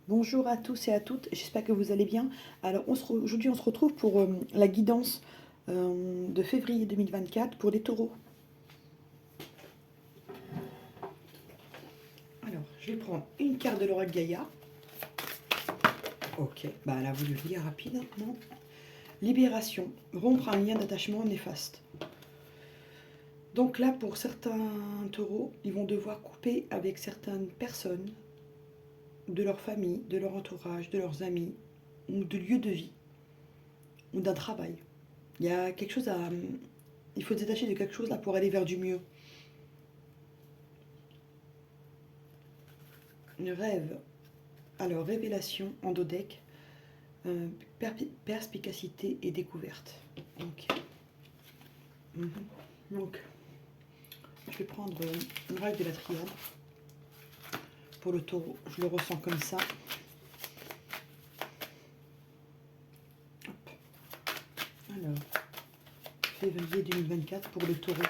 Bonjour à tous et à toutes, j'espère que vous allez bien. Alors aujourd'hui on se retrouve pour la guidance de février 2024 pour les taureaux. Alors je vais prendre une carte de l'oracle Gaïa. Ok, bah elle a voulu lire rapide, hein, non? Libération, rompre un lien d'attachement néfaste. Donc là pour certains taureaux, ils vont devoir couper avec certaines personnes de leur famille, de leur entourage, de leurs amis, ou de lieu de vie, ou d'un travail. Il y a quelque chose à... Il faut se détacher de quelque chose là pour aller vers du mieux. Rêve. Alors, révélation, endodec, perspicacité et découverte. Ok. Donc, je vais prendre une règle de la triade. Pour le taureau, je le ressens comme ça. Hop. Alors, février 2024 pour le taureau.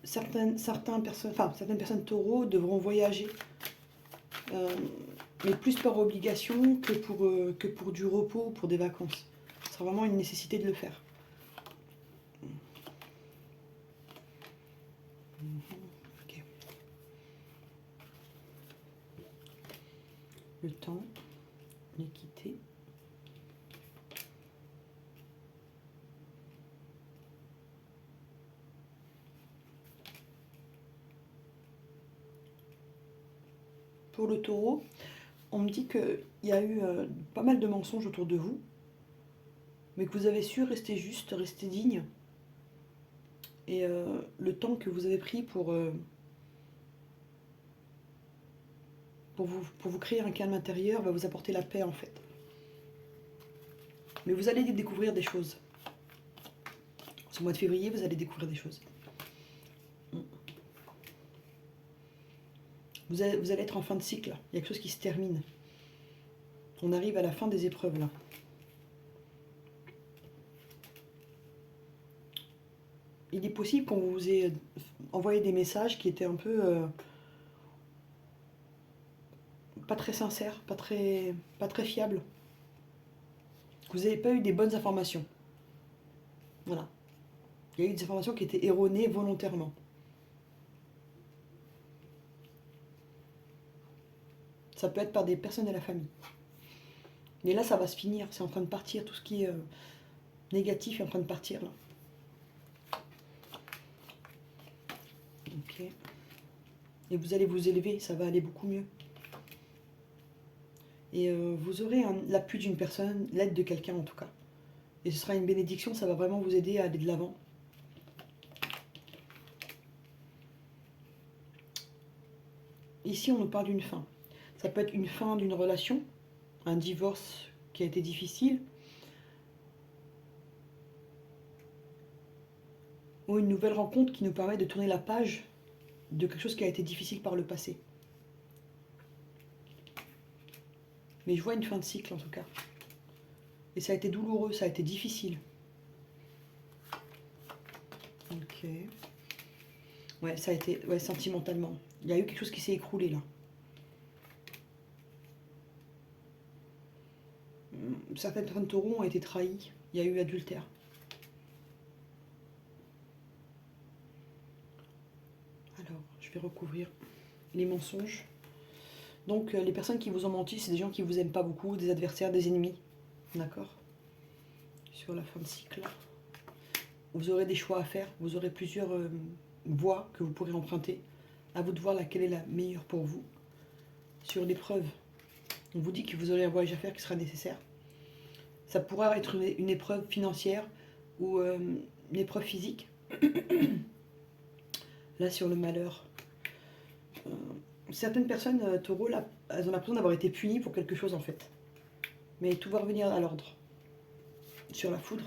Certaines personnes taureaux devront voyager, mais plus par obligation que pour du repos ou pour des vacances. Ce sera vraiment une nécessité de le faire. Okay. Le temps, l'équité. Pour le taureau, on me dit qu'il y a eu pas mal de mensonges autour de vous, mais que vous avez su rester juste, rester digne. Et le temps que vous avez pris pour vous créer un calme intérieur va vous apporter la paix en fait. Mais vous allez découvrir des choses. Ce mois de février, vous allez découvrir des choses. Vous allez être en fin de cycle. Il y a quelque chose qui se termine. On arrive à la fin des épreuves là. Il est possible qu'on vous ait envoyé des messages qui étaient un peu pas très sincères, pas très fiables. Que vous n'avez pas eu des bonnes informations. Voilà. Il y a eu des informations qui étaient erronées volontairement. Ça peut être par des personnes de la famille. Mais là, ça va se finir. C'est en train de partir. Tout ce qui est négatif est en train de partir là. Ok. Et vous allez vous élever. Ça va aller beaucoup mieux. Et vous aurez l'appui d'une personne, l'aide de quelqu'un en tout cas. Et ce sera une bénédiction. Ça va vraiment vous aider à aller de l'avant. Ici, on nous parle d'une fin. Ça peut être une fin d'une relation, un divorce qui a été difficile, ou une nouvelle rencontre qui nous permet de tourner la page de quelque chose qui a été difficile par le passé. Mais je vois une fin de cycle en tout cas. Et ça a été douloureux, ça a été difficile. Ok. Ouais, ça a été sentimentalement. Il y a eu quelque chose qui s'est écroulé là. Certaines personnes taureaux ont été trahies. Il y a eu adultère. Alors, je vais recouvrir les mensonges. Donc, les personnes qui vous ont menti, c'est des gens qui vous aiment pas beaucoup, des adversaires, des ennemis. D'accord? Sur la fin de cycle. Vous aurez des choix à faire. Vous aurez plusieurs voies que vous pourrez emprunter. À vous de voir laquelle est la meilleure pour vous. Sur l'épreuve, on vous dit que vous aurez un voyage à faire qui sera nécessaire. Ça pourra être une épreuve financière ou une épreuve physique. Là, sur le malheur. Certaines personnes, taureaux, là, elles ont l'impression d'avoir été punies pour quelque chose en fait. Mais tout va revenir à l'ordre. Sur la foudre,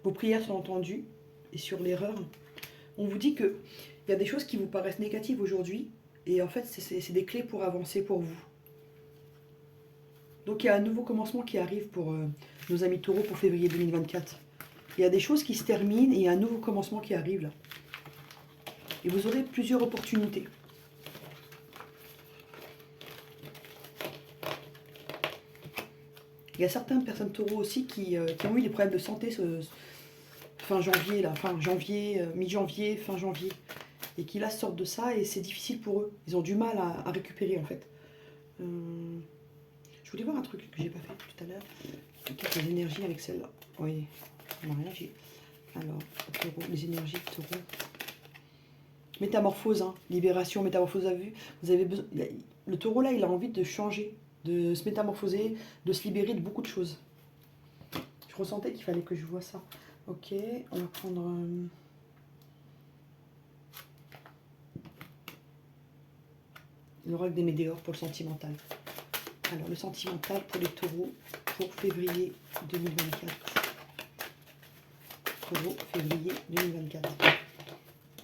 vos prières sont entendues. Et sur l'erreur, on vous dit qu'il y a des choses qui vous paraissent négatives aujourd'hui. Et en fait, c'est des clés pour avancer pour vous. Donc il y a un nouveau commencement qui arrive pour nos amis taureaux pour février 2024. Il y a des choses qui se terminent et il y a un nouveau commencement qui arrive là. Et vous aurez plusieurs opportunités. Il y a certaines personnes taureaux aussi qui ont eu des problèmes de santé fin janvier, là, fin janvier, mi-janvier, fin janvier. Et qui là sortent de ça et c'est difficile pour eux. Ils ont du mal à récupérer en fait. Je voulais voir un truc que j'ai pas fait tout à l'heure. Quelques énergies avec celle-là. Oui, on n'a rien dit. Alors, taureau, les énergies de taureau. Métamorphose, hein, libération, métamorphose à vue. Vous avez besoin. Le taureau là, il a envie de changer, de se métamorphoser, de se libérer de beaucoup de choses. Je ressentais qu'il fallait que je vois ça. Ok, on va prendre. L'oracle des météores pour le sentimental. Alors, le sentimental pour les taureaux pour février 2024. Taureau, février 2024.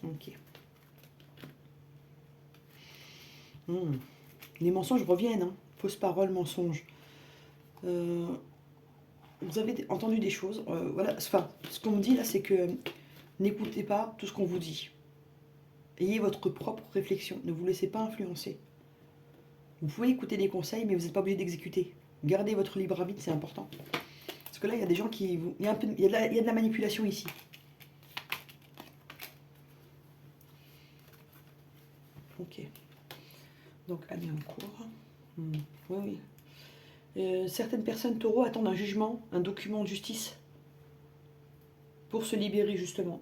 Ok. Les mensonges reviennent. Hein. Fausse parole, mensonge. Vous avez entendu des choses. Voilà. Enfin, ce qu'on me dit là, c'est que n'écoutez pas tout ce qu'on vous dit. Ayez votre propre réflexion. Ne vous laissez pas influencer. Vous pouvez écouter des conseils, mais vous n'êtes pas obligé d'exécuter. Gardez votre libre arbitre, c'est important. Parce que là, il y a des gens qui... Il y a de la manipulation ici. Ok. Donc, allez en cours. Oui, oui. Certaines personnes taureaux attendent un jugement, un document de justice pour se libérer justement.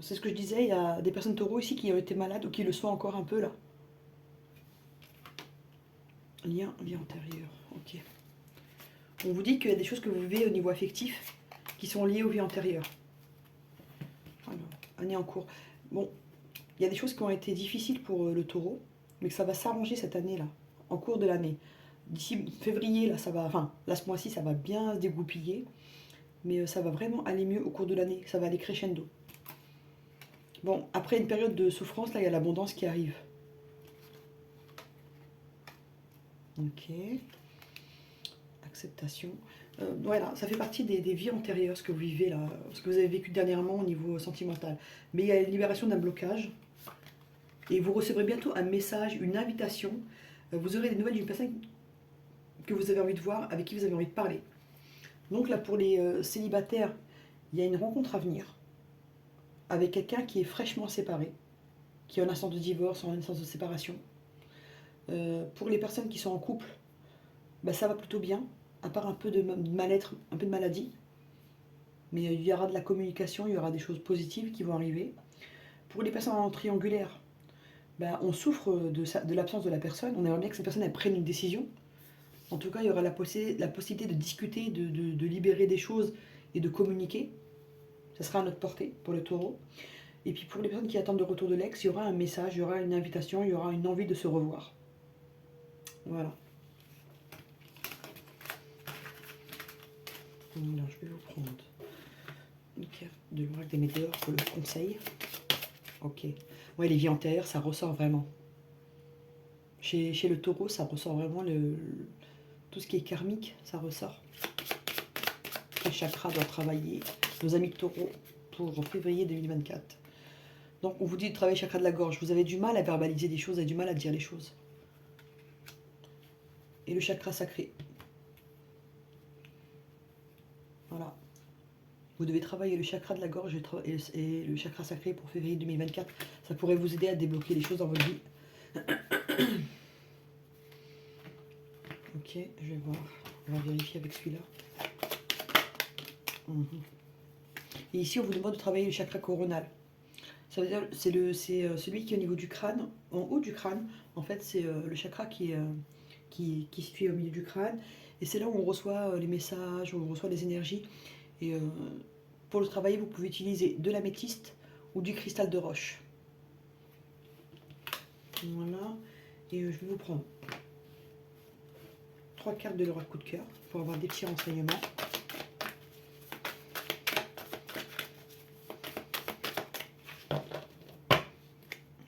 C'est ce que je disais, il y a des personnes taureaux ici qui ont été malades ou qui le sont encore un peu là. Lien, vie antérieure, ok. On vous dit qu'il y a des choses que vous vivez au niveau affectif qui sont liées aux vies antérieures. Alors, année en cours. Bon, il y a des choses qui ont été difficiles pour le taureau, mais que ça va s'arranger cette année-là, en cours de l'année. D'ici février, là, ça va, enfin, là, ce mois-ci, ça va bien se dégoupiller, mais ça va vraiment aller mieux au cours de l'année, ça va aller crescendo. Bon, après une période de souffrance, là, il y a l'abondance qui arrive. Ok. Acceptation. Voilà, ça fait partie des vies antérieures, ce que vous vivez là, ce que vous avez vécu dernièrement au niveau sentimental. Mais il y a une libération d'un blocage. Et vous recevrez bientôt un message, une invitation. Vous aurez des nouvelles d'une personne que vous avez envie de voir, avec qui vous avez envie de parler. Donc là, pour les célibataires, il y a une rencontre à venir avec quelqu'un qui est fraîchement séparé, qui est en instance de divorce, en instance de séparation. Pour les personnes qui sont en couple, bah, ça va plutôt bien, à part un peu de mal-être, un peu de maladie. Mais il y aura de la communication, il y aura des choses positives qui vont arriver. Pour les personnes en triangulaire, bah, on souffre de l'absence de la personne. On aimerait bien que cette personne elle prenne une décision. En tout cas, il y aura la possibilité de discuter, de libérer des choses et de communiquer. Ça sera à notre portée pour le taureau. Et puis pour les personnes qui attendent le retour de l'ex, il y aura un message, il y aura une invitation, il y aura une envie de se revoir. Voilà. Alors, je vais vous prendre une carte de l'oracle des météores pour le conseil. Ok. Ouais, les vies antérieures, ça ressort vraiment. Chez le taureau, ça ressort vraiment tout ce qui est karmique, ça ressort. Les chakras doivent travailler. Nos amis taureaux pour février 2024. Donc on vous dit de travailler le chakra de la gorge. Vous avez du mal à verbaliser des choses, vous avez du mal à dire les choses. Et le chakra sacré. Voilà. Vous devez travailler le chakra de la gorge et le chakra sacré pour février 2024. Ça pourrait vous aider à débloquer les choses dans votre vie. Ok, je vais voir. On va vérifier avec celui-là. Et ici, on vous demande de travailler le chakra coronal. Ça veut dire c'est celui qui est au niveau du crâne, en haut du crâne. En fait, c'est le chakra qui est situé au milieu du crâne. Et c'est là où on reçoit les messages, où on reçoit les énergies. Et pour le travailler, vous pouvez utiliser de l'améthyste ou du cristal de roche. Voilà. Et je vais vous prendre 3 cartes de l'oracle coup de cœur pour avoir des petits renseignements.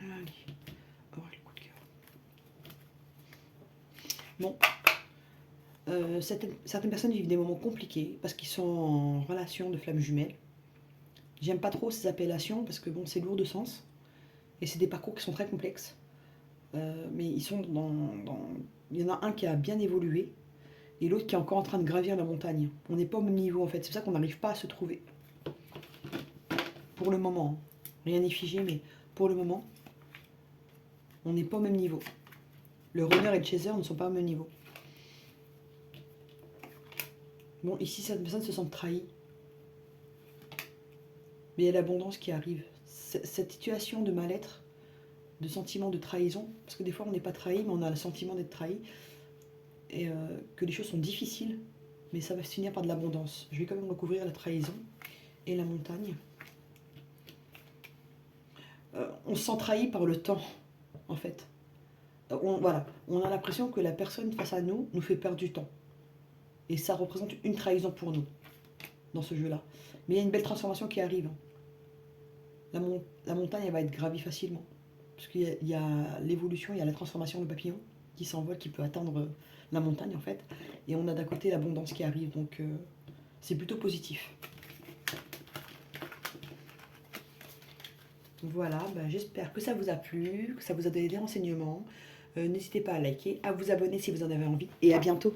Allez, oracle coup de cœur. Bon. Certaines personnes vivent des moments compliqués parce qu'ils sont en relation de flammes jumelles. J'aime pas trop ces appellations parce que bon, c'est lourd de sens. Et c'est des parcours qui sont très complexes. Mais ils sont il y en a un qui a bien évolué et l'autre qui est encore en train de gravir la montagne. On n'est pas au même niveau en fait, c'est pour ça qu'on n'arrive pas à se trouver. Pour le moment, hein. Rien n'est figé, mais pour le moment, on n'est pas au même niveau. Le runner et le chaser ne sont pas au même niveau. Bon, ici, cette personne se sent trahie. Mais il y a l'abondance qui arrive. Cette situation de mal-être, de sentiment de trahison, parce que des fois on n'est pas trahi, mais on a le sentiment d'être trahi, et que les choses sont difficiles, mais ça va se finir par de l'abondance. Je vais quand même recouvrir la trahison et la montagne. On se sent trahi par le temps, en fait. Voilà, on a l'impression que la personne face à nous fait perdre du temps. Et ça représente une trahison pour nous, dans ce jeu-là. Mais il y a une belle transformation qui arrive. La montagne, elle va être gravie facilement. Parce qu'il y a l'évolution, il y a la transformation de papillon qui s'envole, qui peut atteindre la montagne, en fait. Et on a d'un côté l'abondance qui arrive, donc c'est plutôt positif. Voilà, j'espère que ça vous a plu, que ça vous a donné des renseignements. N'hésitez pas à liker, à vous abonner si vous en avez envie. Et à bientôt!